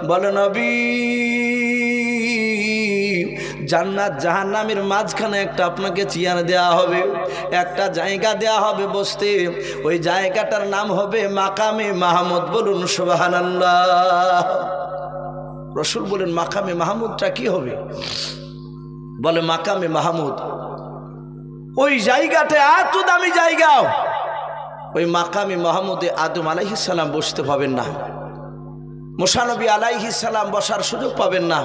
বলে নবী জান্নাত জাহান্নামের মাঝখানে একটা আপনাকে চেয়ার দেয়া হবে, একটা জায়গা দেয়া হবে বসতে, ওই জায়গাটার নাম হবে মাকামে মাহমুদ। বলুন সুবহানাল্লাহ। রাসূল বলেন মাকামে মাহমুদটা কি হবে? বলে মাকামে মাহমুদ ওই জায়গাটা এত দামি জায়গা, ওই মাকামে মাহমুদে আদম আলাইহিস সালাম বসতে পাবেন না, মুসা নবী আলাইহিস সালাম বসার সুযোগ পাবেন না,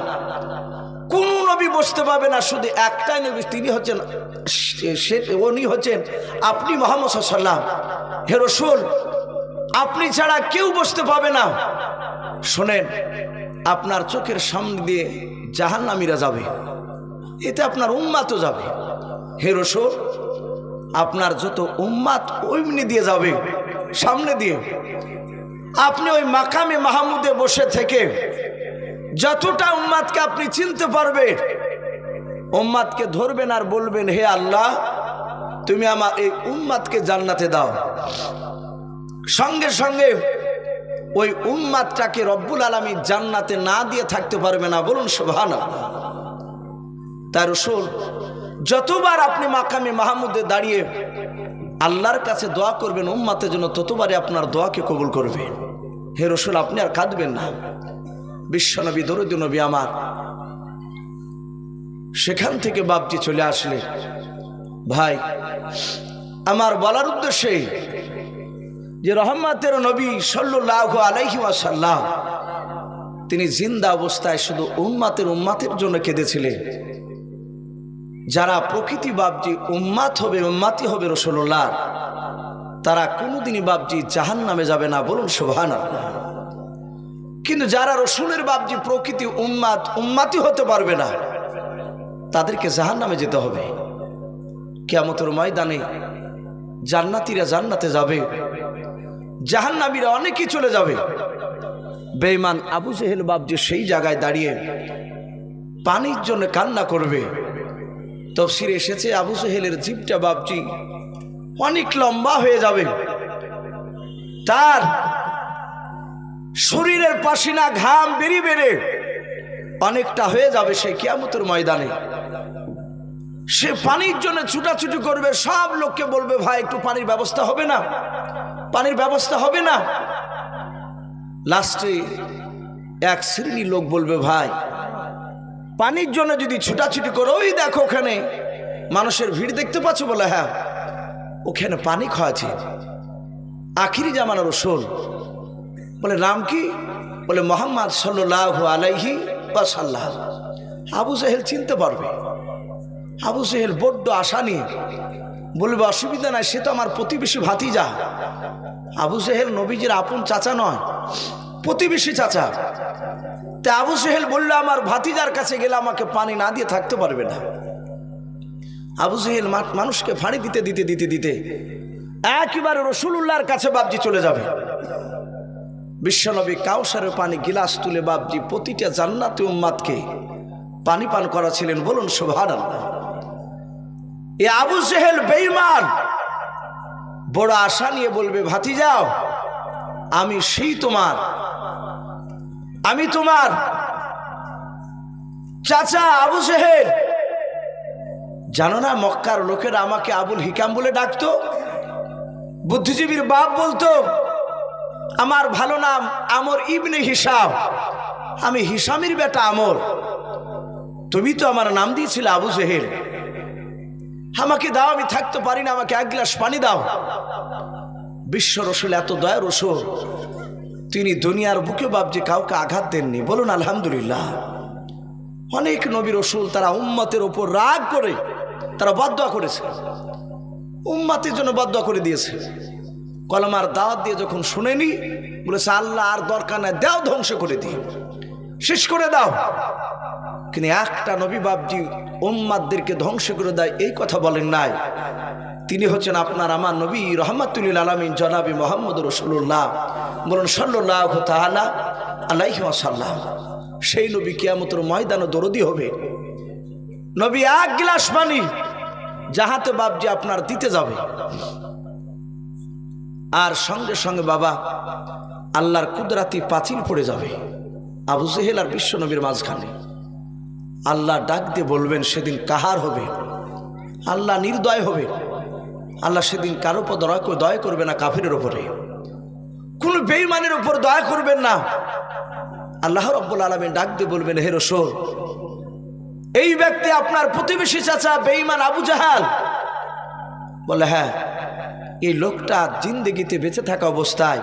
কোন নবী বসতে পাবে না, শুধু একটাই নবী, তিনি হচ্ছেন উনি হচ্ছেন আপনি মুহাম্মদ সাল্লাল্লাহু আলাইহি ওয়াসাল্লাম। হে রাসূল আপনি ছাড়া কেউ বসতে পাবে না। শোনেন, আপনার চোখের সামনে দিয়ে জাহান্নামীরা যাবে, এতে আপনার উম্মাতও যাবে। হে রাসূল আপনার যত উম্মাত ওইমনি দিয়ে যাবে সামনে দিয়ে, আপনি ওই মাকামে মাহমুদে বসে থেকে যতটা উম্মাতকে আপনি চিনতে পারবেন, উম্মাতকে ধরবেন আর বলবেন হে আল্লাহ তুমি আমার এই উম্মাতকে জান্নাতে দাও। সঙ্গে সঙ্গে ওই উম্মাতটাকে রব্বুল আলামিন জান্নাতে না দিয়ে থাকতে পারবে না। বলুন সুবহানাল্লাহ। তার রাসূল যতবার আপনি মাকামে মাহমুদে দাঁড়িয়ে আল্লাহর কাছে দোয়া করবেন উম্মাতের জন্য, ততবারই আপনার দোয়াকে কবুল করবেন। হে রাসূল আপনি আর কাঁদবেন না। বিশ্বনবী দরুদ নবী আমার সেখান থেকে বাপজি চলে আসলেন। ভাই আমার বলার উদ্দেশ্যে যে রহমতের নবী সাল্লাল্লাহু আলাইহি ওয়াসাল্লাম তিনি জিন্দা অবস্থায় শুধু উম্মাতের জন্য কেঁদেছিলেন। যারা প্রকৃতি বাপজি উম্মাত হবে, উম্মাতি হবে রাসূলুল্লাহ, তারা কোনোদিনই বাপজি জাহান্নামে যাবে না। বলুন সুবহানাল্লাহ। কিন্তু যারা রসুলের বাপজি প্রকৃতি উম্মাতি হতে পারবে না, তাদেরকে জাহান্নামে যেতে হবে। কিয়ামতের ময়দানে জান্নাতীরা জান্নাতে যাবে, জাহান্নামীরা অনেকেই চলে যাবে। বেঈমান আবু জেহেল বাপজি সেই জায়গায় দাঁড়িয়ে পানির জন্য কান্না করবে। তাফসীরে এসেছে আবু জেহেলের জিভটা বাপজি অনেক লম্বা হয়ে যাবে, তার শরীরের পাসিনা ঘাম বেরিয়ে বেড়ে অনেকটা হয়ে যাবে। সে কিয়ামতের ময়দানে সে পানির জন্য ছুটাছুটি করবে, সব লোককে বলবে ভাই একটু পানির ব্যবস্থা হবে না, পানির ব্যবস্থা হবে না। লাস্টে এক শ্রেণীর লোক বলবে ভাই পানির জন্য যদি ছুটাছুটি করো, ওই দেখো ওখানে মানুষের ভিড় দেখতে পাচ্ছ? বলে হ্যাঁ ওখানে পানি খাওয়াছে আখিরি জামানার রাসূল। বলে নাম কি? বলে মুহাম্মদ সাল্লাল্লাহু আলাইহি ওয়াসাল্লাম। আবু জেহেল চিনতে পারবে। আবু জেহেল বড্ড আশা নিয়ে বলবে অসুবিধা নাই, সে তো আমার প্রতিবেশী ভাতিজা। আবু জেহেল নবীজির আপন চাচা নয়, প্রতিবেশী চাচা। তা আবু জেহেল বলল আমার ভাতিজার কাছে গেলে আমাকে পানি না দিয়ে থাকতে পারবে না। আবু জেহেল মানুষকে ফাঁড়ি দিতে দিতে দিতে দিতে একেবারে রাসূলুল্লাহর কাছে বাপজি চলে যাবে। বিশ্বনবী কাউসারের পানি গিলাস তুলে বাপজি প্রতিটা জান্নাতি উম্মাতকে পানি পান করাছিলেন। বলুন সুবহানাল্লাহ। এ আবু জেহেল বেঈমান বড় আশা নিয়ে বলবে ভাতিজাও আমি সেই আমি তোমার চাচা আবু জেহেল। জানো না মক্কার লোকেরা আমাকে আবুল হিকাম বলে ডাকতো, বুদ্ধিজীবীর বাপ বলতো। আমার ভালো নাম আমর ইবনে হিসাম, আমি হিসামের বেটা আমর। তুমি তো আমার নাম দিয়েছিলে আবু জেহেল। আমাকে দাও, আমি থাকতে পারি না, আমাকে এক গ্লাস পানি দাও। বিশ্ব রসুল এত দয়া রসুল, তিনি দুনিয়ার বুকে বাপজি কাউকে আঘাত দেননি। বলুন আলহামদুলিল্লাহ। অনেক নবী রসুল তারা উম্মতের ওপর রাগ করে তারা বদদোয়া করেছে, উম্মতের জন্য বদদোয়া করে দিয়েছে। কলমার দাওয়াত দিয়ে যখন শুনেনি, বলেছে আল্লাহ আর দরকার নাই, দাও ধ্বংস করে দিই, শেষ করে দাও। কিন্তু একটা নবী বাপজি উম্মাতদেরকে ধ্বংস করে দেয় এই কথা বলেন নাই। তিনি হচ্ছেন আপনার আমার নবী রহমাতুল লিল আলামিন জনাবি মুহাম্মদ রাসূলুল্লাহ। বলুন সাল্লাল্লাহু তাআলা আলাইহি ওয়াসাল্লাম। সেই নবী কিয়ামতের ময়দানে দরদি হবে। নবী এক গ্লাস পানি যাহাতে বাপজি আপনার দিতে যাবে, আর সঙ্গে সঙ্গে বাবা আল্লাহর কুদরাতি পাঁচিল পড়ে যাবে। আবু জেহেল আর বিশ্ব নবীর মাঝখানে। আল্লাহ ডাক দিয়ে বলবেন সেদিন কাহার হবে? আল্লাহ নির্দয় হবে। আল্লাহ সেদিন কারো উপর দয়া করবে না, কাফিরের উপরে, কোন বেঈমানের উপর দয়া করবেন না। আল্লাহ রাব্বুল আলামিন ডাক দিয়ে বলবেন, হে রাসূল, এই ব্যক্তি আপনার প্রতিবেশী চাচা বেঈমান আবু জাহাল? বলে, হ্যাঁ, এই লোকটা জিন্দেগিতে বেঁচে থাকা অবস্থায়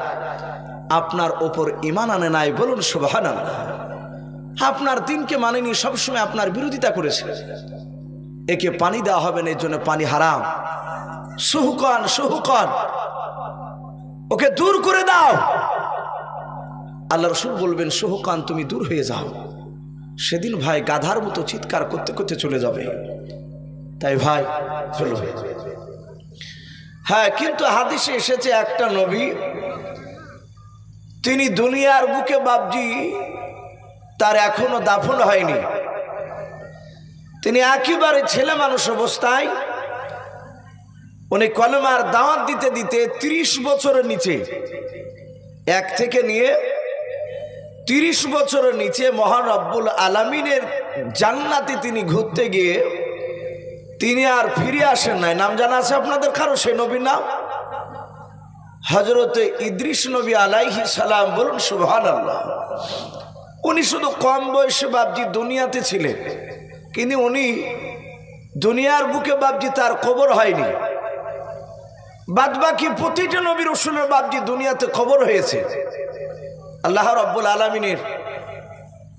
আপনার ওপর ঈমান আনে নাই। বলুন সুবহানাল্লাহ। আপনার দিনকে মানেনি, সবসময় আপনার বিরোধিতা করেছে। একে পানি দেওয়া হবে না, এর জন্য পানি হারাম। সুহুকান সুহুকান, ওকে দূর করে দাও। আল্লাহ রাসূল বলবেন, সুহুকান তুমি দূর হয়ে যাও। সেদিন ভাই গাধার মতো চিৎকার করতে করতে চলে যাবে। তাই ভাই চলো। হ্যাঁ, কিন্তু হাদিসে এসেছে একটা নবী, তিনি দুনিয়ার বুকে বাপজি তার এখনো দাফন হয়নি। তিনি একেবারে ছেলে মানুষ অবস্থায় উনি কলেমার দাওয়াত দিতে দিতে 30 বছরের নিচে, 1 থেকে নিয়ে 30 বছরের নিচে মহান রব্বুল আলামিনের জান্নাতে তিনি ঘুরতে গিয়ে তিনি আর ফিরে আসেন নাই। নাম জানা আছে আপনাদের কারো সেই নবীর নাম? হযরতে ইদ্রিস নবী আলাইহিস সালাম। বলুন সুবহানাল্লাহ। উনি শুধু কম বয়সে বাপজি দুনিয়াতে ছিলেন, কিন্তু উনি দুনিয়ার বুকে বাপজি তার কবর হয়নি। বাদবাকি প্রতিটা নবী রাসূলের বাপজি দুনিয়াতে কবর হয়েছে। আল্লাহ রাব্বুল আলামিনের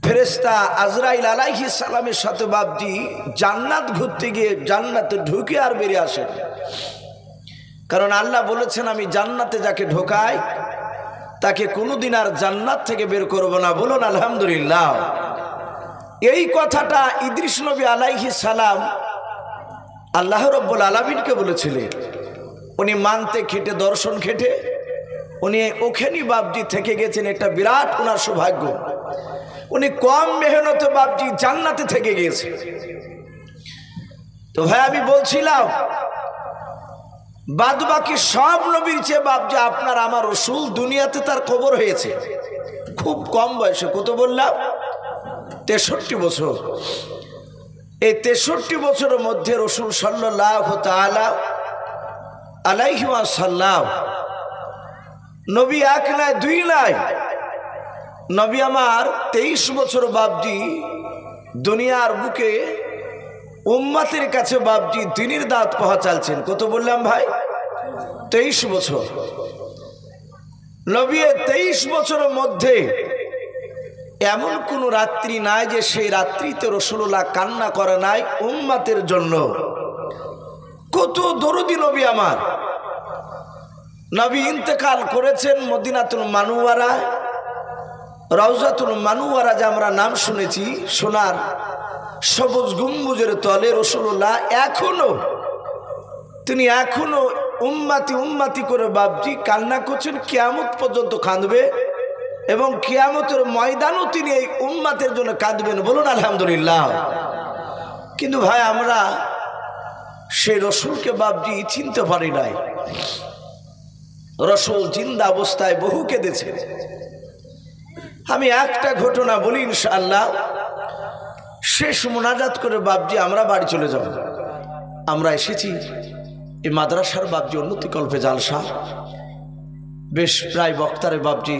ফেরেশতা আজরাইল আলাইহিস সালামের সাথে বাপজি জান্নাত ঘুরতে গিয়ে জান্নাতে ঢুকে আর বেরিয়ে আসেন। কারণ আল্লাহ বলেছেন, আমি জান্নাতে যাকে ঢোকাই তাকে কোনোদিন আর জান্নাত থেকে বের করব না। বলুন আলহামদুলিল্লাহ। এই কথাটা ইদ্রিস নবী আলাইহিস সালাম আল্লাহ রাব্বুল আলামিনকে বলেছিলেন। উনি মানতে খেটে, দর্শন খেটে উনি ওখানে বাপজি থেকে গেছেন। একটা বিরাট ওনার সৌভাগ্য। উনি কম মেহনতে বাপজি জান্নাতে থেকে গিয়েছে। তো ভাই আমি বলছিলাম, বাদ বাকি সব নবীর চেয়ে বাপজি আপনার আমার রাসূল দুনিয়াতে তার কবর হয়েছে খুব কম বয়সে। কত বললাম? 63 বছর। এই 63 বছরের মধ্যে রাসূল সাল্লাল্লাহু তাআলা আলাইহি ওয়াসাল্লাম নবী 1 নয় 2 নয়, নবী আমার 23 বছর বাপজি দুনিয়ার বুকে উম্মতের কাছে বাপজি দ্বীনের দাওয়াত পৌঁছাচ্ছেন। কত বললাম ভাই? 23 বছর। নবী 23 বছরের মধ্যে এমন কোন রাত্রি নাই যে সেই রাত্রিতে রাসূলুল্লাহ কান্না করে নাই উম্মতের জন্য। কত দরদি নবী আমার। নবী ইন্তেকাল করেছেন মদিনাতুল মানওয়ারা, রওজাতুল মানওয়ারা, যে আমরা নাম শুনেছি, সোনার সবুজ গম্বুজের তলে রাসূলুল্লাহ তিনি এখনো উম্মতি উম্মতি করে বাপজি কান্না করছেন। কিয়ামত পর্যন্ত কাঁদবে এবং কিয়ামতের ময়দানও তিনি এই উম্মতের জন্য কাঁদবেন। বলুন আলহামদুলিল্লাহ। কিন্তু ভাই আমরা সেই রাসূলকে বাপজি চিনতে পারি নাই। রাসূল জিন্দা অবস্থায় বহু কেঁদেছেন। আমি একটা ঘটনা বলি ইনশাআল্লাহ, শেষ মোনাজাত করে বাপজি আমরা বাড়ি চলে যাব। আমরা এসেছি এই মাদ্রাসার বাপজি উন্নতিকল্পে জালসা, বেশ প্রায় বক্তারে বাপজি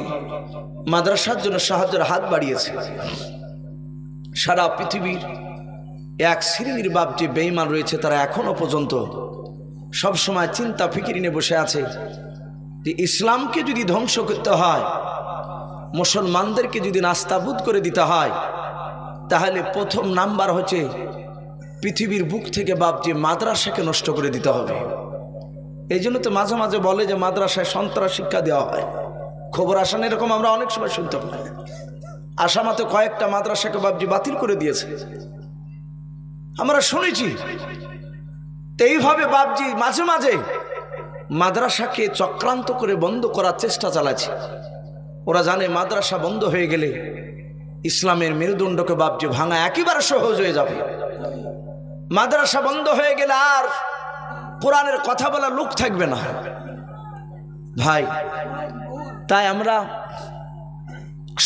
মাদ্রাসার জন্য সাহায্যের হাত বাড়িয়েছে। সারা পৃথিবীর 1 শ্রেণীর বাপজি বেঈমান রয়েছে, তারা এখনো পর্যন্ত সব সময় চিন্তা ফিকির নিয়ে বসে আছে যে ইসলামকে যদি ধ্বংস করতে হয়, মুসলমানদেরকে যদি নাস্তাবুদ করে দিতে হয়, তাহলে প্রথম নাম্বার হচ্ছে পৃথিবীর বুক থেকে বাপজি মাদ্রাসাকে নষ্ট করে দিতে হবে। এই জন্য তো মাঝে মাঝে বলে যে মাদ্রাসায় সন্ত্রাস শিক্ষা দেওয়া হয়। খবর আসেন এরকম আমরা অনেক সময় শুনতে পাই। আসামাতে কয়েকটা মাদ্রাসাকে বাপজি বাতিল করে দিয়েছে, আমরা শুনেছি। এইভাবে বাপজি মাঝে মাঝে মাদ্রাসাকে চক্রান্ত করে বন্ধ করার চেষ্টা চালাচ্ছে। ওরা জানে মাদ্রাসা বন্ধ হয়ে গেলে ইসলামের মেরুদণ্ডকে বাপজি ভাঙা একেবারে সহজ হয়ে যাবে। মাদ্রাসা বন্ধ হয়ে গেলে আর কোরআনের কথা বলা লোক থাকবে না ভাই। তাই আমরা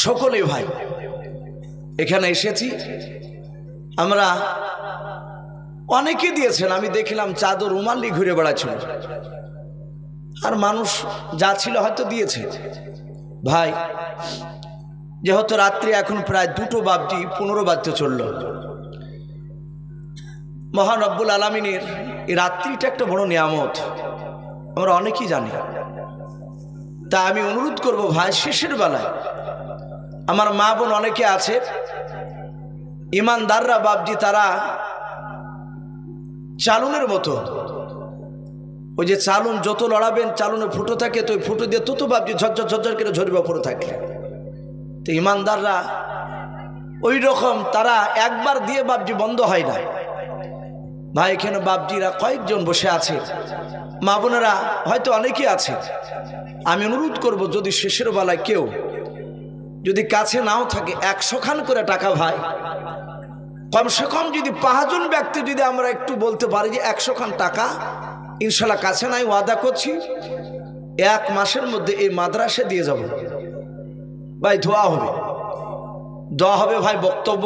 সকলে ভাই এখানে এসেছি আমরা, অনেকে দিয়েছেন, আমি দেখলাম চাদর রুমাল নিয়ে ঘুরে বেড়াচ্ছিল, আর মানুষ যা ছিল হয়তো দিয়েছে। ভাই যেহেতু রাত্রি এখন প্রায় 2টো বাজতে 15 বাজতে চলল, মহান রব্বুল আলামিনের এই রাত্রিটা একটা বড় নিয়ামত, আমরা অনেকেই জানি। তা আমি অনুরোধ করব ভাই, শেষের বেলায় আমার মা বোন অনেকে আছে ইমানদাররা বাপজি, তারা চালুনের মতো, ওই যে চালুন যত লড়াবেন চালুনে ফুটো থাকে, তো ওই ফুটো দিয়ে তত বাপজি ঝরঝর ঝরঝর করে ঝরবে পড়ে থাকে। তো ইমানদাররা ওই রকম, তারা একবার দিয়ে বাপজি বন্ধ হয় না। ভাই এখানে বাপজিরা কয়েকজন বসে আছে, মা বোনেরা হয়তো অনেকেই আছে। আমি অনুরোধ করব, যদি শেষের বেলায় কেউ যদি কাছে নাও থাকে 100 খান করে টাকা, ভাই কমসে কম যদি 5 জন ব্যক্তি যদি আমরা একটু বলতে পারি যে 100 খান টাকা ইনশাল্লাহ কাছে নাই, ওয়াদা করছি 1 মাসের মধ্যে এই মাদ্রাসা দিয়ে যাব। ভাই দোয়া হবে ভাই। বক্তব্য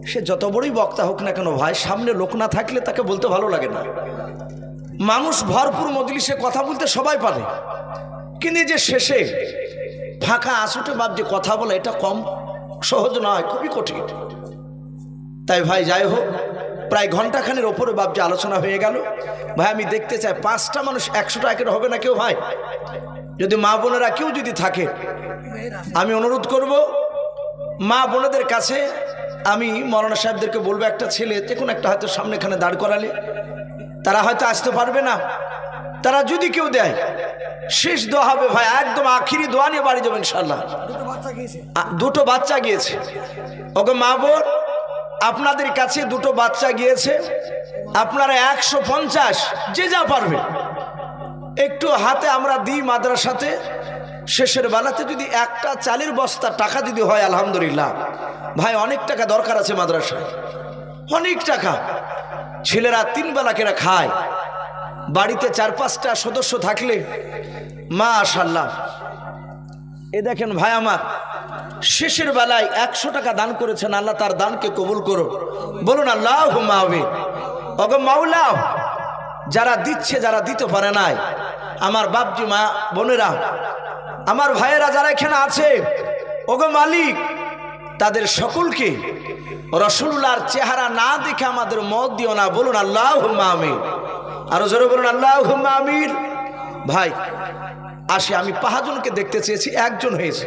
সে যত বড়ই বক্তা হোক না কেন ভাই, সামনে লোক না থাকলে তাকে বলতে ভালো লাগে না। মানুষ ভরপুর মজলিসে কথা বলতে সবাই পারে, কিন্তু যে শেষে ফাঁকা আসুটে বাপ যে কথা বলে, এটা কম সহজ নয়, খুবই কঠিন। তাই ভাই যাই হোক, প্রায় ঘন্টাখানের ওপরে বাপ যে আলোচনা হয়ে গেল। ভাই আমি দেখতে চাই 5টা মানুষ 100 টাকা হবে না কেউ? ভাই যদি মা বোনেরা কেউ যদি থাকে, আমি অনুরোধ করব মা বোনেদের কাছে, আমি মৌলানা সাহেবদেরকে বলবো, একটা ছেলে দেখুন একটা হয়তো সামনেখানে দাঁড় করালে তারা হয়তো আসতে পারবে না, তারা যদি কেউ দেয় শেষ দোয়া হবে ভাই, একদম আখিরি দোয়া নিয়ে বাড়ি যাবেন ইনশাল্লাহ। 2টো বাচ্চা গিয়েছে, ওকে মা বোন আপনাদের কাছে 2টো বাচ্চা গিয়েছে, আপনারা 150 যে যা পারবে একটু হাতে আমরা দিই মাদ্রাসাতে। শেষের বেলাতে যদি একটা চালের বস্তা টাকা যদি হয় আলহামদুলিল্লাহ। ভাই অনেক টাকা দরকার আছে মাদ্রাসায়, অনেক টাকা। ছেলেরা 3 বেলা কেরা খায়, বাড়িতে 4-5টা সদস্য থাকলে মাশাআল্লাহ। এ দেখেন ভাই আমার, শেষের বেলায় 100 টাকা দান করেছেন, আল্লাহ তার দানকে কবুল করো, বলুন আল্লাহুম্মা আমিন। ওগো মাওলা, যারা দিচ্ছে যারা দিতে পারে নাই, আমার বাপজি মা বোনেরা আমার ভাইয়েরা যারা এখানে আছে, ওগো মালিক তাদের সকলকে রাসূলুল্লাহর চেহারা না দেখে আমাদের মত দিও না, বলুন আল্লাহুম্মা আমিন। আরো জোরে বলুন আল্লাহুম্মা আমিন। ভাই আসি, আমি 5 জনকে দেখতে চেয়েছি, 1 জন হয়েছে,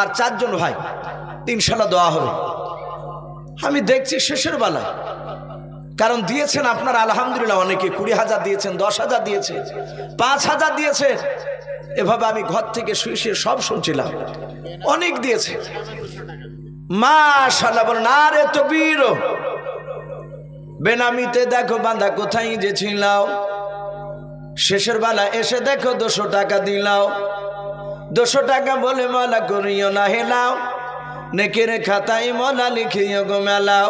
আর 4 জন ভাই ইনশাল্লাহ দোয়া হবে। আমি দেখছি শেষের বেলায়, কারণ দিয়েছেন আপনারা আলহামদুলিল্লাহ, অনেকে 20,000 দিয়েছেন, 10,000 দিয়েছেন, 5,000 দিয়েছেন। এভাবে আমি ঘর থেকে শুয়ে শুয়ে সব শুনছিলাম, অনেক দিয়েছে মাশাআল্লাহ। বলেন আরে তাকবীর। বেনামিতে দেখো বান্দা কোথায় যে ছিলাও, শেষের বেলা এসে দেখো 200 টাকা দিলাও, 200 টাকা বলে মালা করিও না হেলাও, নেকের খাতায় মালা লিখিও গো মেলাও,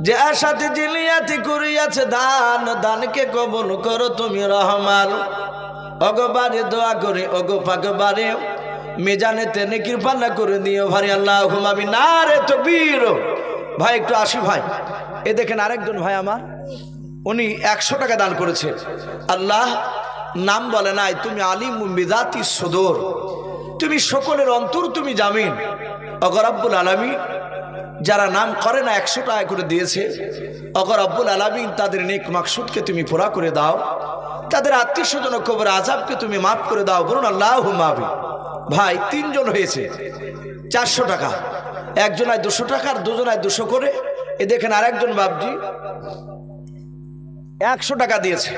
যে আশাতে জিলিয়াতি করিয়াছে দান, দানকে কবুল করো তুমি রহমান। অগবারে দোয়া করে ওগো পাকবারে, মেজানেতে নেকির পাল্লা করে দিও ভারি, আল্লাহুম্মা আমিন। নারে তাকবীর। ভাই একটু আসি ভাই, এ দেখেন আরেকজন ভাই আমার, উনি 100 টাকা দান করেছে। আল্লাহ নাম বলে নাই, তুমি আলিমুম বিযাতিস সুদূর, তুমি সকলের অন্তর তুমি জামিন। ওগো রব্বুল আলামিন, যারা নাম করে না 100 টাকা করে দিয়েছে, ওগো রব্বুল আলামিন তাদের নেক মাকসুদকে তুমি পুরা করে দাও, তাদের আত্মীয় স্বজন কবর আযাবকে তুমি মাফ করে দাও, বলুন আল্লাহুম্মা আমিন। ভাই 3 জন হয়েছে 400 টাকা, একজনায় 200 টাকা আর দুজনায় 200 করে। এ দেখেন আরেকজন বাপজি 100 টাকা দিয়েছে।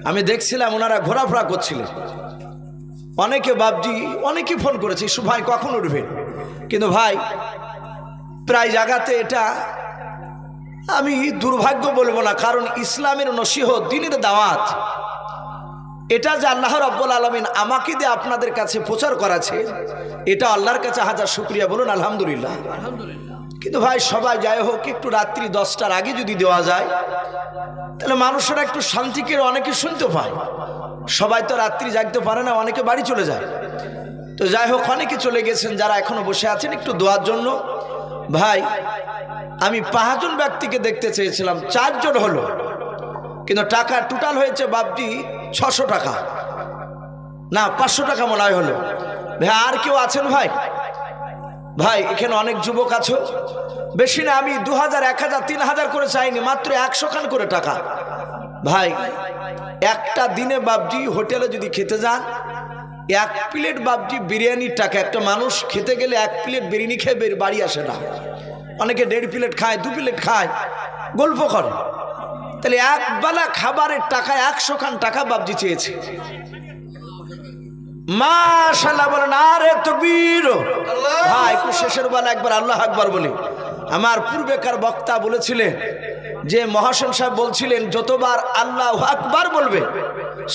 আমি দেখছিলাম ওনারা ঘোরাফেরা করছিলেন, অনেকে বাপজি অনেকে ফোন করেছে, ভাই কখন উঠবে, কিন্তু ভাই প্রায় জায়গাতে এটা আমি দুর্ভাগ্য বলবো না, কারণ ইসলামের নসিহত, দ্বীনের দাওয়াত, এটা যে আল্লাহ রাব্বুল আলামিন আমাকে দিয়ে আপনাদের কাছে প্রচার করাছে, এটা আল্লাহর কাছে হাজার শুকরিয়া, বলুন আলহামদুলিল্লাহ। কিন্তু ভাই সবাই যাই হোক, একটু রাত্রি 10টার আগে যদি দেওয়া যায় তাহলে মানুষেরা একটু শান্তি করে অনেকে শুনতে পায়। সবাই তো রাত্রি জাগতে পারে না, অনেকে বাড়ি চলে যায়। তো যাই হোক, অনেকে চলে গেছেন, যারা এখনো বসে আছেন একটু দোয়ার জন্য ভাই আমি 5 জন ব্যক্তিকে দেখতে চেয়েছিলাম, 4 জন হলো, কিন্তু টাকা টোটাল হয়েছে বাপজি 600 টাকা, না 500 টাকা মনে হয় হলো। ভাই আর কেউ আছেন ভাই? ভাই এখানে অনেক যুবক আছো, বেশি না, আমি 2000, 1000, 3000 করে চাইনি, মাত্র 100 খান করে টাকা। ভাই একটা দিনে বাপজি হোটেলে যদি খেতে যান, 1 প্লেট বাপজি বিরিয়ানির টাকা, একটা মানুষ খেতে গেলে 1 প্লেট বিরিয়ানি খেয়ে বাড়ি আসে না, অনেকে 1.5 প্লেট খায়, 2 প্লেট খায়, গল্প করে। তাহলে একবেলা খাবারের টাকা 100 খান টাকা বাপজি চেয়েছে। মাশাআল্লাহ বলেন আরে তাকবীর। ভাই একটু শেষের বেলা একবার আল্লাহু আকবার বলি। আমার পূর্বেকার বক্তা বলেছিলেন যে মহাসেন সাহেব বলছিলেন যতবার আল্লাহু আকবার বলবে,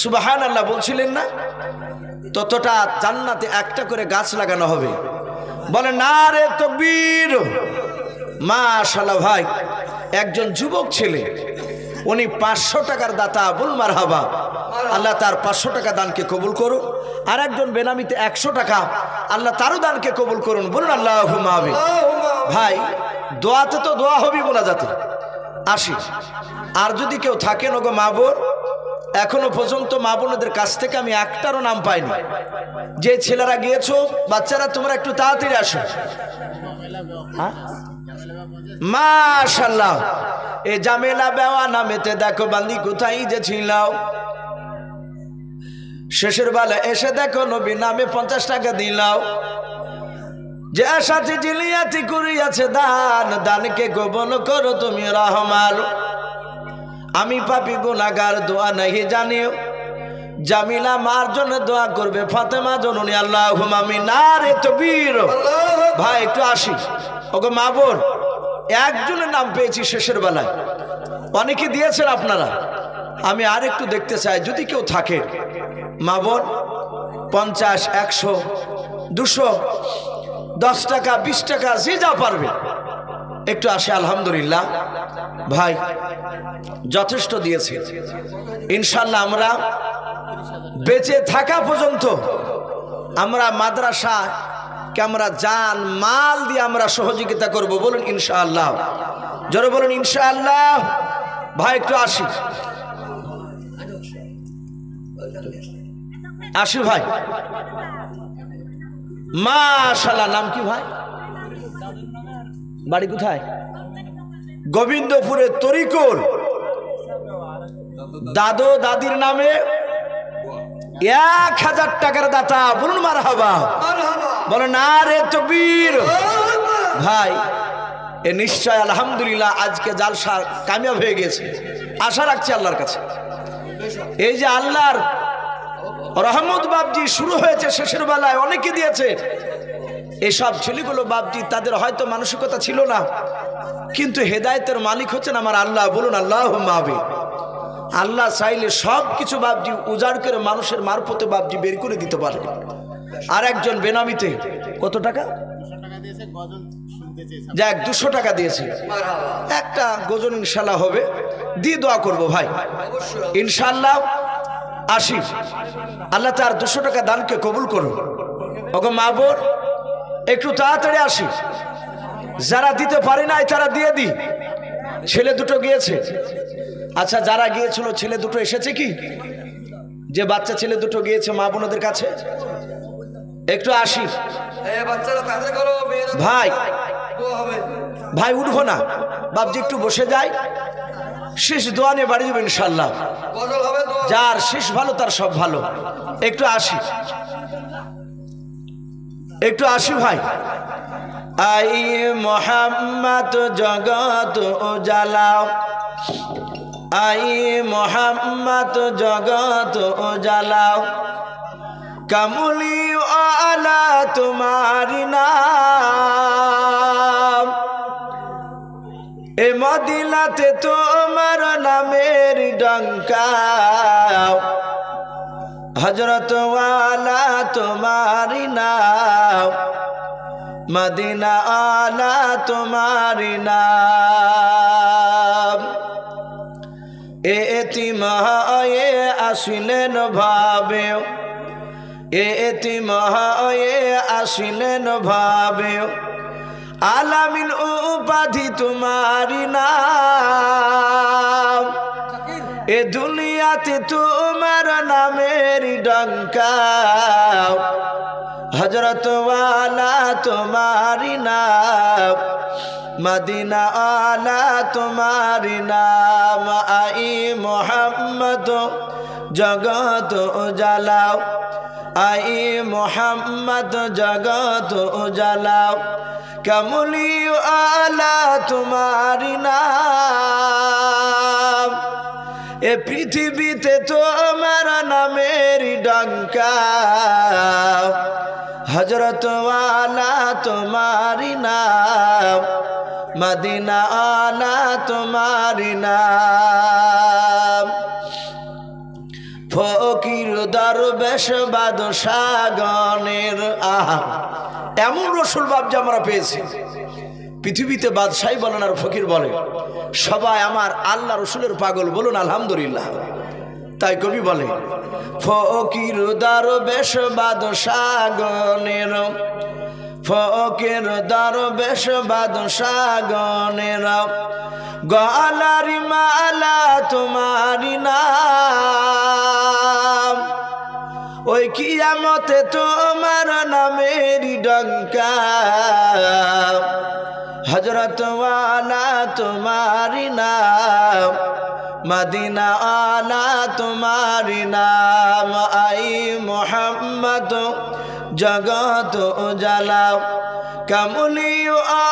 সুবহানাল্লাহ বলছিলেন না, ততটা জান্নাতে একটা করে গাছ লাগানো হবে। বলেন আরে তাকবীর। মাশাআল্লাহ ভাই একজন যুবক ছেলে, উনি 500 টাকার দাতা, বল মারহাবা। আল্লাহ তার 500 টাকা দানকে কবুল করুন। আর একজন বেনামিতে 100 টাকা, আল্লাহ তারও দানকে কবুল করুন, বলুন আল্লাহুম্মা আমিন। ভাই দোয়াতে তো দোয়া হবি মোনাজাতে। আসি আর যদি কেউ থাকেন ওগো মা বোন, এখনো পর্যন্ত মা বোনদের কাছ থেকে আমি একটারও নাম পাইনি। যে ছেলেরা গিয়েছো, বাচ্চারা তোমরা একটু তাড়াতাড়ি আসো। মাশাআল্লাহ এ জামেলা বেওয়া নামেতে দেখো বান্দি কোথায় যে ছিলাও, শেষের বেলা এসে দেখো নবী নামে 50 টাকা দিলাও। যে সাথে জিলিয়াতি করিয়াছে দান, দানকে গোপন করো তুমি রহমান। আমি পাপী গুনাহগার দোয়া নাহি জানিও, জামিলা মার জন্য দোয়া করবে ফাতেমা জননী, আল্লাহুম্মা আমিন। নারে তাকবীর। ভাই একটু আসি ওগো মা বোন, একজনের নাম পেয়েছি শেষের বেলায়, অনেকে দিয়েছেন আপনারা, আমি আর একটু দেখতে চাই যদি কেউ থাকে মা বোন। 50, 100, 200, 10 টাকা, 20 টাকা, যে যা পারবে একটু আসে। আলহামদুলিল্লাহ ভাই যথেষ্ট দিয়েছে, ইনশাল্লাহ আমরা বেঁচে থাকা পর্যন্ত আমরা মাদ্রাসা কে আমরা জান মাল দিয়ে আমরা সহযোগিতা করব, বলুন ইনশাআল্লাহ, জোরে বলুন ইনশাআল্লাহ। ভাই একটু আসি আসি ভাই। মাশাআল্লাহ নাম কি ভাই? বাড়ি কোথায়? গোবিন্দপুরে তরিকুল। দাদু দাদির নামে 1000 টাকার দাতা, বলুন মারহাবা, বলেন আরে তাকবীর। ভাই এ নিশ্চয় আলহামদুলিল্লাহ আজকে জালসা কামিয়াব হয়ে গেছে, আশা রাখছি আল্লাহর কাছে। এই যে আল্লাহর রহমত বাপজি শুরু হয়েছে শেষের বেলায়, অনেকে দিয়েছে। এসব ছেলেগুলো বাপজি তাদের হয়তো মানসিকতা ছিল না, কিন্তু হেদায়েতের মালিক হচ্ছেন আমার আল্লাহ, বলুন আল্লাহুম্মা আমিন। আল্লাহ চাইলে সব কিছু বাপজি উজাড় করে মানুষের মারফতে বাপজি বের করে দিতে পারে। আর একজন বেনামিতে কত টাকা? যাক 200 টাকা দিয়েছে, একটা গজল ইনশাল্লাহ হবে, দিয়ে দোয়া করবো ভাই ইনশাল্লাহ। আসি আল্লাহ তার 200 টাকা দানকে কবুল করুন। ওগো মা বোন একটু তাড়াতাড়ি আসি, যারা দিতে পারে নাই তারা দিয়ে দি। ছেলে দুটো গিয়েছে, আচ্ছা যারা গিয়েছিল ছেলে দুটো এসেছে কি? যে বাচ্চা ছেলে দুটো গিয়েছে মা বোনদের কাছে, একটু আসি ভাই। ভাই উঠবো না বাপজি, একটু বসে যাই, শেষ দোয়া নিয়ে বাড়ি যাবো ইনশাল্লাহ। যার শেষ ভালো তার সব ভালো। একটু আসি একটু আসি ভাই। আই মোহাম্মদ জগত উজালাও, আই মোহাম্মদ জগত উজালাও, কামলি আলা তোমারি নাম, এ মদিনাতে তোমার নামের ডঙ্কা, হযরত ওয়ালা তোমারি নাম, মদিনা আলা তোমারি নাম। এতিম হয়ে আসিলেন ভাবে, এতিম হয়ে আসিলেন ভাবে, আলামিন উপাধি তোমারি নাম, এ দুনিয়াতে তোমার নামের ডঙ্কা, হযরত ওয়ালা তোমারি নাম, মদিনা আলা তোমারি নাম। আই মোহাম্মদ জগত উজালাও, আই মোহাম্মদ জগত উজালাও, কমলি আলা তোমারি নাম, এ পৃথিবীতে তোমার নামের ডঙ্কা, হযরত ওয়ালা তোমারি নাম, মদিনা আলা তোমারি নাম। ফকির দরবেশ বাদশাহ গণের আহা, এমন রসুল বাবজি আমরা পেয়েছি। পৃথিবীতে বাদশাহী বলেন আর ফকির বলে, সবাই আমার আল্লাহ রসুলের পাগল, বলুন আলহামদুলিল্লাহ। তাই কবি বলে, ফকির দরবেশ বাদশাহ গণের, ফকির দরবেশ বাদশাহ গণের, গলার মালা তোমারি নাম, ওই কিয়ামতে তোমার নামের ডঙ্কা, হযরত ওয়ালা তোমারি নাম, মদিনা আলা তোমারি নাম। আই মোহাম্মদ জগত উজালাও, কমলি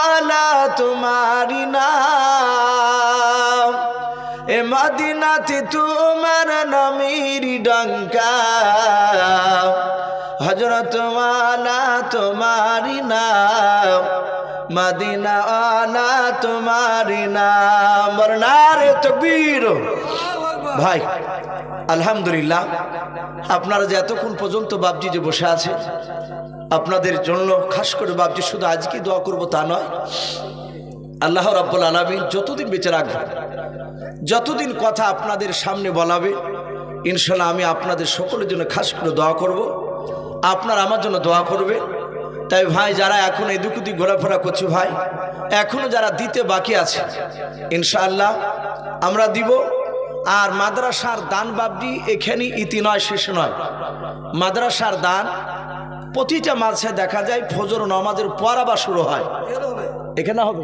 আলা তোমারি নাম, এ মদিনাতে তোমার নামের ডঙ্কা, হযরত ওয়ালা তোমারি নাম, মদিনা আলা তোমারি নাম। নারে তাকবীর। ভাই আলহামদুলিল্লাহ, আপনারা যে এতক্ষণ পর্যন্ত বাবজি যে বসে আছে, আপনাদের জন্য খাস করে বাবজি শুধু আজকে দোয়া করব তা নয়, আল্লাহ রাব্বুল আলামিন যতদিন বেঁচে রাখবেন, যতদিন কথা আপনাদের সামনে বলাবে, ইনশাআল্লাহ আমি আপনাদের সকলের জন্য খাস করে দোয়া করব, আপনারা আমার জন্য দোয়া করবে। তাই ভাই যারা এখন এদিক ওদিক ঘোরাফেরা করছে, ভাই এখনো যারা দিতে বাকি আছে, ইনশাআল্লাহ আমরা দিব। আর মাদ্রাসার দান বাবজি এখানে ইতি নয়, শেষ নয়। মাদ্রাসার দান প্রতিটা মাদ্রাসায় দেখা যায় ফজর নামাজের পর আবার শুরু হয়, এখানে হবে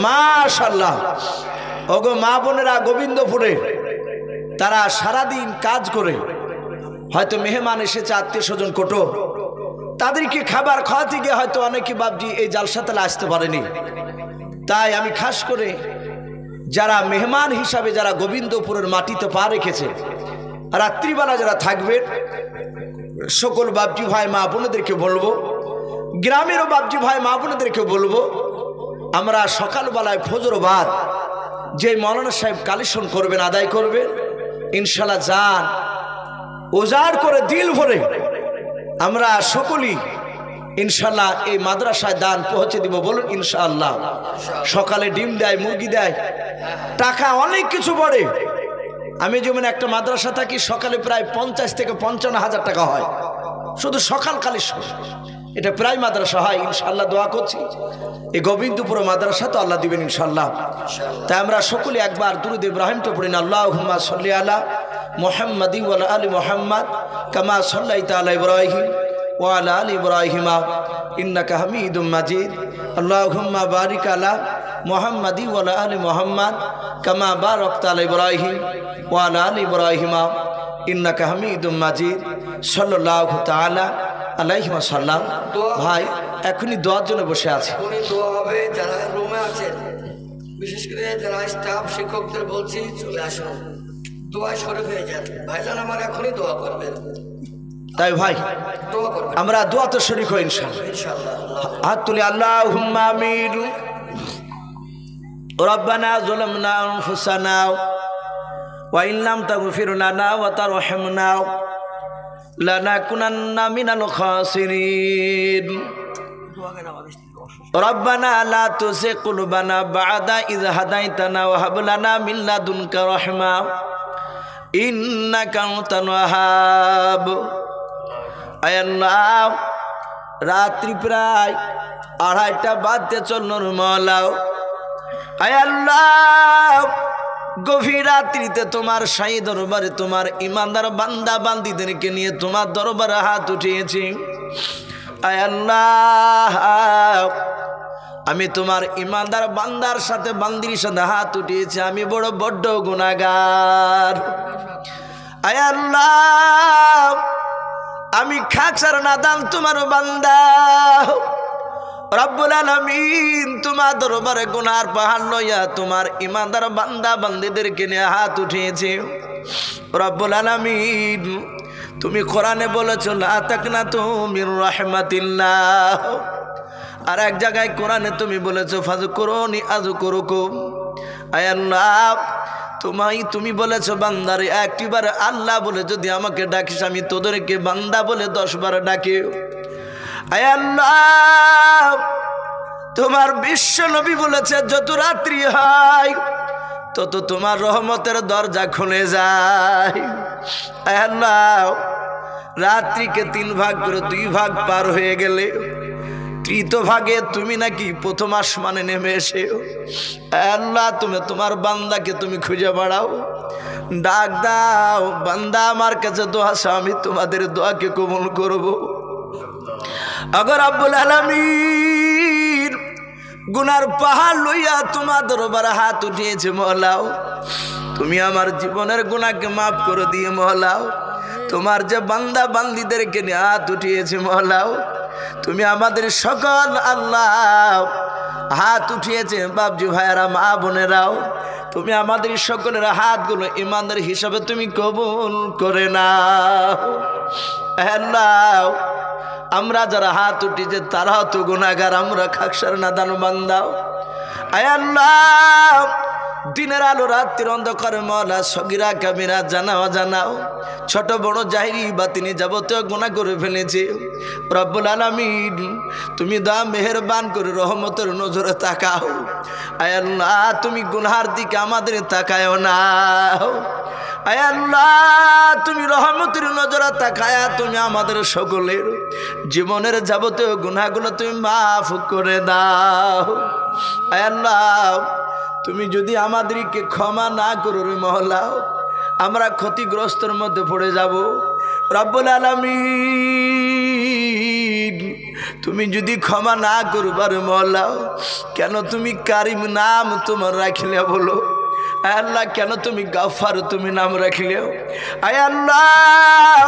মাশাআল্লাহ। ওগো মা বোনেরা গোবিন্দপুরে তারা সারাদিন কাজ করে, হয়তো মেহমান এসেছে, আত্মীয় স্বজন কোটো, তাদেরকে খাবার খাওয়াতে গিয়ে হয়তো অনেকে বাবজি এই জালসাতালে আসতে পারেনি। তাই আমি খাস করে যারা মেহমান হিসাবে যারা গোবিন্দপুরের মাটিতে পা রেখেছে, রাত্রিবেলা যারা থাকবেন, সকল বাবজি ভাই মা বোনেদেরকে বলবো, গ্রামেরও বাবজি ভাই মা বোনেদেরকে বলবো, আমরা সকালবেলায় ফজর বাদ যে মৌলানা সাহেব কালেকশন করবেন, আদায় করবেন, ইনশাআল্লাহ যান উজাড় করে দিল ভরে আমরা সকলেই ইনশাআল্লাহ এই মাদ্রাসায় দান পৌঁছে দিব, বলুন ইনশাআল্লাহ। সকালে ডিম দেয়, মুরগি দেয়, টাকা অনেক কিছু পড়ে। আমি যেমন একটা মাদ্রাসা থাকি, সকালে প্রায় 50 থেকে 55 হাজার টাকা হয় শুধু সকালকালে, এটা প্রায় মাদ্রাসা হয়। ইনশাআল্লাহ দোয়া করছি এই গোবিন্দপুর মাদ্রাসা তো আল্লাহ দিবেন ইনশাআল্লাহ। তাই আমরা সকলে একবার দুরূদ ইব্রাহিমটা পড়ি না, আল্লাহুম্মা সাল্লি আলা মুহাম্মাদি ওয়া আলা আলি মুহাম্মাদ কামা সাল্লাইতা আলা ইব্রাহিম ওয়া আলা আলি ইব্রাহিম ইন্নাকা হামিদুম মাজিদ। আল্লাহুম্মা বারিক আলা মুহাম্মাদি ওয়া আলা আলি মুহাম্মাদ কামা বারাকতা আলা ইব্রাহিম ওয়া আলা আলি ইব্রাহিম ইন্নাকা হামিদুম মাজিদ। সাল্লাল্লাহু তাআলা আলাইহি ওয়াসাল্লাম। ভাই এখনই দোয়ার জন্য বসে আছে, দোয়া হবে। যারা রুমে আছেন, বিশেষ করে যারা স্টাফ শিক্ষকদের বলছি চলে আসুন, দোয়ায় শরীফ হয়ে যান। ভাইজান আমার এখনই দোয়া করবেন। তাই ভাই দোয়া করবেন, আমরা দোয়া তো শরীক হই ইনশাআল্লাহ। হাত তুলি, আল্লাহুম্মা আমিন। রব্বানা যালামনা আনফুসানা ওয়া ইন লাম তাগফির লানা ওয়া তারহামনা লানাকুনান্না মিনাল খাসিরিন। রব্বানা লা তুযিগ কুলুবানা বা'দা ইয হাদাইতানা ওয়া হাব লানা মিন লাদুনকা রাহমা ইন্নাকা আনতাল ওয়াহ্হাব। আয় আল্লাহ, রাত্রি প্রায় 2:30 বাজতে চলল মওলাও। আয় আল্লাহ, গভীর রাত্রিতে তোমার শাহী দরবারে তোমার ইমানদার বান্দা বান্দীদেরকে নিয়ে তোমার দরবারে হাত উঠিয়েছি। আয় আল্লাহ, আমি তোমার ইমানদার বান্দার সাথে বান্দির সাথে হাত উঠিয়েছি, আমি বড্ড গুনাহগার। আয় আল্লাহ, আমি খাকসার নাদান তোমার বান্দা। রব্বুল আলামিন, তোমার দরবারে গুনার পাহাড় লইয়া তোমার ইমানদার বান্দা বান্দীদেরকে নিয়ে হাত উঠিয়েছি। রব্বুল আলামিন, তুমি কোরআনে বলেছো লা তাকনাতু মির রাহমাতিল্লাহ, আর এক জায়গায় কোরআনে তুমি বলেছো ফাযকুরুনি আযকুরুকুম। আয় আল্লাহ, তুমি বলেছো বান্দারে একটিবার আল্লাহ বলে যদি আমাকে ডাকিস আমি তোদেরকে বান্দা বলে 10 বার ডাকি। আয় আল্লাহ, তোমার বিশ্ব নবী বলেছে যত রাত্রি হয় তত তোমার রহমতের দরজা খুলে যায়। আয় আল্লাহ, রাত্রিকে 3 ভাগ করে 2 ভাগ পার হয়ে গেলে 3য় ভাগে তুমি নাকি প্রথম আসমানে নেমে এসে আল্লাহ তুমি তোমার বান্দাকে তুমি খুঁজে বেড়াও, ডাক দাও, বান্দা আমার কাছে দোয়া আছে, আমি তোমাদের দোয়াকে কবুল করব। আগর রব্বুল আলামিন, গুনার পাহাড় লইয়া তোমার দরবারে হাত উঠিয়েছে মওলাও, তুমি আমার জীবনের গুনাহকে মাফ করে দিয়ে মওলাও, তোমার যে বান্দা বান্দীদেরকে নিয়ে হাত উঠিয়েছে মওলাও, তুমি আমাদের সকল আল্লাহ হাত উঠিয়েছে বাপজি ভাইয়ারা মা বোনেরাও, তুমি আমাদের সকলের হাতগুলো ইমানদার হিসাবে তুমি কবুল করে নাও। আল্লাহ, আমরা যারা হাত উঠিয়েছে তারাও তো গুনাহগার, আমরা খাকসার নাদান বান্দাও। আয় আল্লাহ, দিনের আলো রাত্রির অন্ধকারে মওলা সগীরা কাবিরা জানাও জানাও ছোট বড় জাহিরি বাতিনি যাবতীয় গুনাহ করে ফেলেছে। রব্বুল আলামিন, তুমি দয়া মেহেরবান করে রহমতের নজরে তাকাও। আয় আল্লাহ, তুমি গুনার দিকে আমাদের তাকায়ও না। আয় আল্লাহ, তুমি রহমতের নজরে তাকায়া তুমি আমাদের সকলের জীবনের যাবতীয় গুনাহগুলো তুমি মাফ করে দাও। আয় আল্লাহ, তুমি যদি আমাদেরকে ক্ষমা না করো রে মওলা, আমরা ক্ষতিগ্রস্তের মধ্যে পড়ে যাব। রব্বুল আলামিন, তুমি যদি ক্ষমা না করবার মওলা, কেন তুমি কারিম নাম তোমার রাখিলে বলো? আয় আল্লাহ, কেন তুমি গাফফার তুমি নাম রাখিলে? আয় আল্লাহ,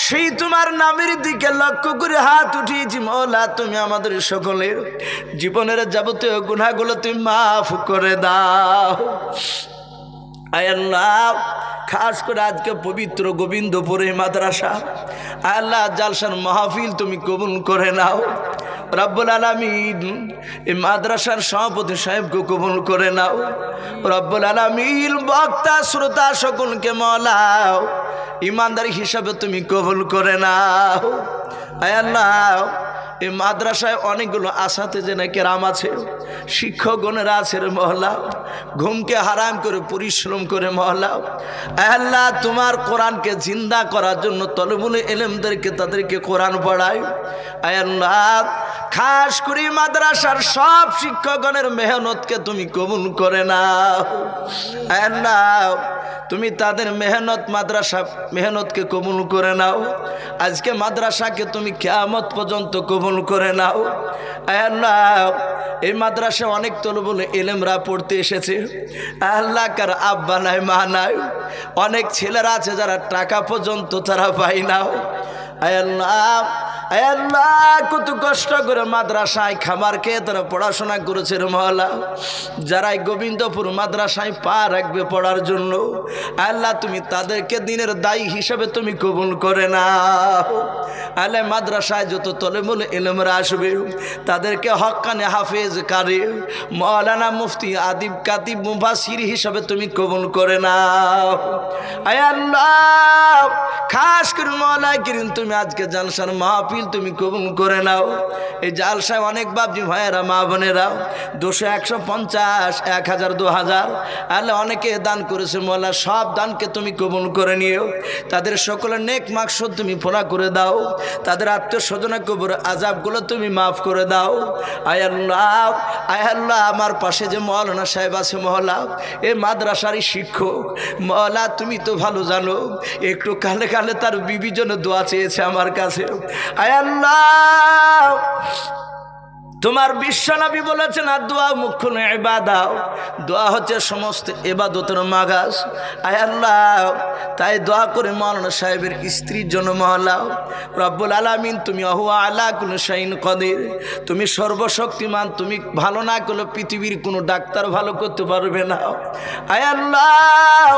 সেই তোমার নামের দিকে লক্ষ্য করে হাত উঠিয়েছি মওলা, তুমি আমাদের সকলের জীবনের যাবতীয় গুনাহগুলো তুমি মাফ করে দাও। আয় আল্লাহ, খাস করে আজকে পবিত্র গোবিন্দপুরে মাদ্রাসা আল্লাহ জালসার মাহফিল তুমি কবুল করে নাও। রব্বুল আলামিন, এই মাদ্রাসার সভাপতি সাহেবকে কবুল করে নাও। রব্বুল আলামিন, বক্তা শ্রোতা সকলকে মওলাও ইমানদার হিসাবে তুমি কবুল করে নাও। আয় আল্লাহ, এই মাদ্রাসায় অনেকগুলো আসাতেজে কেরাম আছে, শিক্ষকগণেরা আছে রে মওলা, ঘুমকে হারাম করে পরিশ্রম করে মওলা আল্লাহ তোমার কোরআনকে জিন্দা করার জন্য তলবুল ইলমদেরকে তাদেরকে কোরআন পড়ায়। আয় আল্লাহ, খাস করে মাদ্রাসার সব শিক্ষকগণের মেহনতকে তুমি কবুল করে নাও। আয় আল্লাহ, তুমি তাদের মেহনত মাদ্রাসা মেহনতকে কবুল করে নাও। আজকে মাদ্রাসাকে তুমি কিয়ামত পর্যন্ত কবুল করে নাও। আয় আল্লাহ, এই মাদ্রাসা অনেক তলবুল ইলমরা পড়তে এসেছে আল্লাহ, কার আব্বা নাই মা নাই, অনেক ছেলেরা আছে যারা টাকা পর্যন্ত তারা পায় না। আয় আল্লাহ, আয় আল্লাহ, কত কষ্ট করে মাদ্রাসায় খাবার খেয়ে তারা পড়াশোনা করেছে রে মওলা, যারাই গোবিন্দপুর মাদ্রাসায় পা রাখবে পড়ার জন্য আল্লাহ তুমি তাদেরকে দিনের দায়ী হিসেবে তুমি কবুল করে নাও। আল্লাহ, মাদ্রাসায় যত তলেবুল ইলমরা আসবে তাদেরকে হক্কানে হাফেজ কারি মাওলানা মুফতি আদিব কাতিব মুফাসসির হিসাবে তুমি কবুল করে নাও। আয় আল্লাহ, খাস করে মওলা করিম তুমি আজকে জালসার মাহফিল তুমি কবুল করে নাও। এই জালসায় অনেক বাপজি ভাইয়েরা মা বোনেরা 200 150 1000 2000 আল্লাহ অনেকে দান করেছে মওলা, সব দানকে তুমি কবুল করে নিও। তাদের সকলের নেক মাকসুদ তুমি পুরা করে দাও। তাদের আত্মীয় স্বজনের কবর আযাবগুলো তুমি মাফ করে দাও। আয় আল্লাহ, আয় আল্লাহ, আমার পাশে যে মাওলানা সাহেব আছে মওলা, এই মাদ্রাসারই শিক্ষক মওলা, তুমি তো ভালো জানো, একটু কালে কালে তার বিবির জন্য দোয়া চেয়েছে আমার কাছে। আয় আল্লাহ, তোমার বিশ্বনবী বলেছেন আর দোয়া মুখ্য ইবাদত, দোয়া হচ্ছে সমস্ত ইবাদতের মাগাজ। আয় আল্লাহ, তাই দোয়া করে মাওলানা সাহেবের স্ত্রীর জন্য মওলা রব্বুল আলামিন তুমি আহুয়া আলা কুল্লি শাইইন কাদির, তুমি সর্বশক্তিমান, তুমি ভালো না করলে পৃথিবীর কোনো ডাক্তার ভালো করতে পারবে না। আয় আল্লাহ,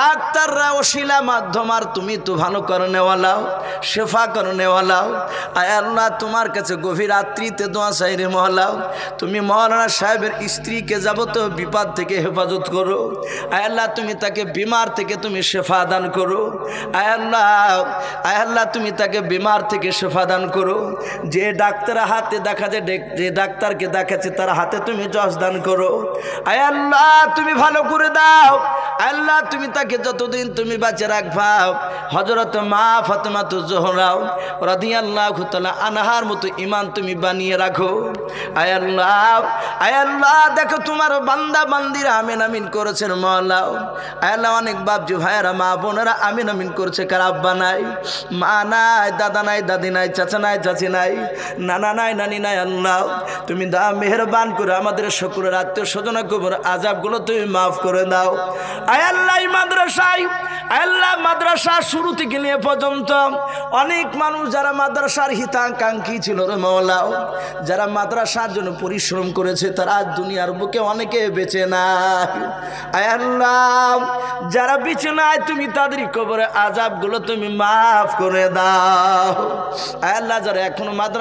ডাক্তাররা ওসিলা মাধ্যম, আর তুমি তো ভালো করে নেওয়ালাও, শেফা করে নেওয়ালাও। আয় আল্লাহ, তোমার কাছে গভীর রাত্রিতে দোয়া চাই রে মওলা, তুমি মাওলানা সাহেবের স্ত্রীকে যাবতীয় বিপদ থেকে হেফাজত করো। আয় আল্লাহ, তুমি তাকে বিমার থেকে তুমি শেফা দান করো। আয় আল্লাহ, আয় আল্লাহ, তুমি তাকে বিমার থেকে শেফা দান করো। যে ডাক্তারের হাতে দেখা যায়, যে ডাক্তারকে দেখাচ্ছে তার হাতে তুমি যশ দান করো। আয় আল্লাহ, তুমি ভালো করে দাও। আল্লাহ, তুমি তাকে যতদিন তুমি বাঁচে রাখবা, হযরত মা ফাতেমাতুজ জোহরা রাদিয়াল্লাহু তাআলা আনহার মতো ঈমান তুমি বানিয়ে রাখো। আয় আল্লাহ, আয় আল্লাহ, দেখো তোমার বান্দা বান্দিরা আমিন আমিন করেছেন মওলা। আয় আল্লাহ, অনেক বাপজি ভাইয়েরা মা বোনেরা আমিন আমিন করছে, কার আব্বা নাই, মা নাই, দাদা নাই, দাদি নাই, চাচা নাই, চাচি নাই, নানা নাই, নানি নাই। আল্লাহ, তুমি দা মেহেরবান করে আমাদের সকলের আত্মীয় স্বজনের কবর আযাবগুলো তুমি মাফ করে দাও। আয় আল্লাহ, এই মাদ্রাসায়, আয় আল্লাহ, মাদ্রাসা শুরু থেকে নিয়ে পর্যন্ত অনেক মানুষ যারা মাদ্রাসার হিতাকাঙ্ক্ষী ছিল রে মওলা, যারা মাদ্রাসার জন্য পরিশ্রম করেছে, তারা আজ দুনিয়ার বুকে অনেকে বেঁচে নাই। আয় আল্লাহ, যারা বেঁচে নাই তুমি তাদের কবরে আযাবগুলো তুমি মাফ করে দাও। আয় আল্লাহ, যারা এখনো মাদ্রাসা